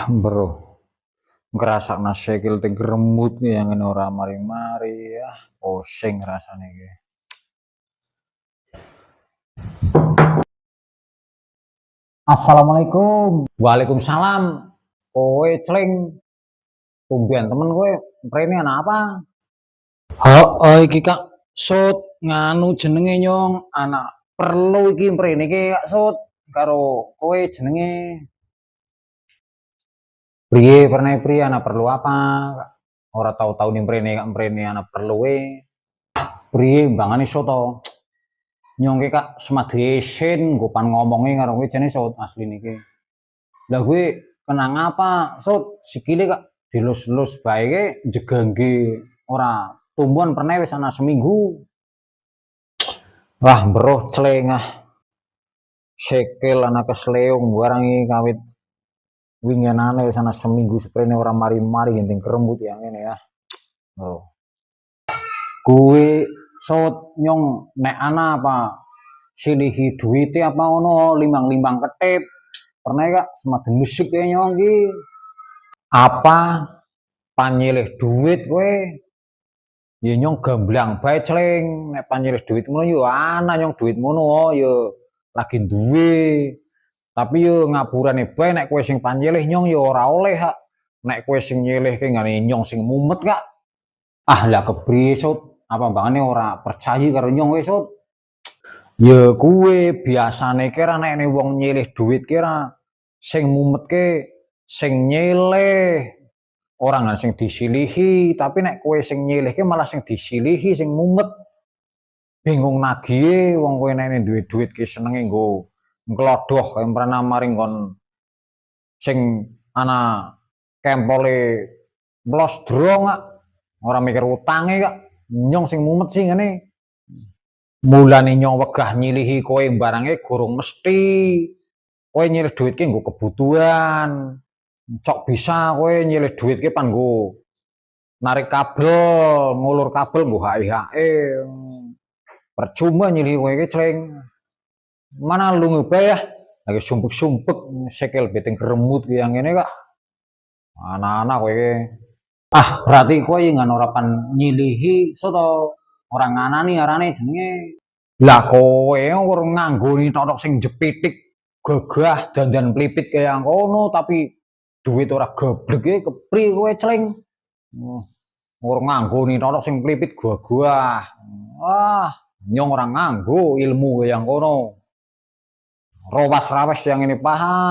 Bro, ngrasakna sikil teh gremut yang ngene ora mari-mari ya, pusing rasane iki. Assalamualaikum. Waalaikumsalam. Kowe cling, tumben temen kowe mrene ana apa? Heeh iki Kak, Sut, nganu jenenge Nyong, anak perlu iki mrene iki Kak Sut, karo kowe jenenge. Priye pernah priye anak perlu apa? Ora tau-tau ning mrene anak perlu priye mbangane soto. Nyong ki Kak semadi isin nggo pan ngomongi karo kowe jane Sut asline iki. Lah kowe kenang apa, Sut? Sikile Kak dilus-lus bae ke jegangge ora tumbuhan pernah wis ana seminggu. Wah, mbroh clengah. Sikil ana kesleung barang iki kawit winginane wis ana seminggu sprene ora mari-mari genting kerembut ya ngene ya. Oh. Kowe Sut Nyong nek ana apa silihi duite apa ngono limbang-limbang ketip. Pernah Kak semaden musik ya Nyong ki. Apa panyilih duit kowe? Ya Nyong gamblang bae cling nek panyilih duit ngono yo ana Nyong duit ngono yo lagi duwe. Tapi yo ngaburane bae nek kowe sing panyilih Nyong yo ora oleh Kak. Nek kowe sing nyilihke ngene Nyong sing mumet Kak. Lah kepriye Sut? Apa mbangane ora percaya karo Nyong kowe Sut? Ya kuwe biasane kira nek wong nyilih duit kira sing mumetke sing nyilih orang sing disilihi, tapi nek kowe sing nyilihke malah sing disilihi sing mumet. Bingung nagihe wong kowe nek duwe duit ki senenge nggo nglodoh kaya pernah maring kon sing ana kempole mlosdrong Kak. Ora mikir utange Kak. Nyong sing mumet sih ngene. Mulane Nyong wegah nyilihi kowe barange gorong mesti. Kowe nyilih duit ki nggo kebutuhan. Cok bisa kowe nyilih duit ki pan nggo narik kabel, ngulur kabel nggo HI-HI. Percuma nyilih kowe ki cling. Mana lunga bae ya. Lagi sumpek-sumpek sikil beting keremut ki yang ngene Kak. Anak-anak kowe ki. Berarti kowe ngan ora pan nyilihi soto orang nganani arane jenenge. Lah kowe ora nganggo totok sing jepitik gagah dandan plipit kaya ngono tapi duit ora geblek e kepriye kowe cling. Ora nganggo totok sing plipit gagah. Nyong ora nganggo ilmu kaya ngono. Rowas rawes yang ini paham.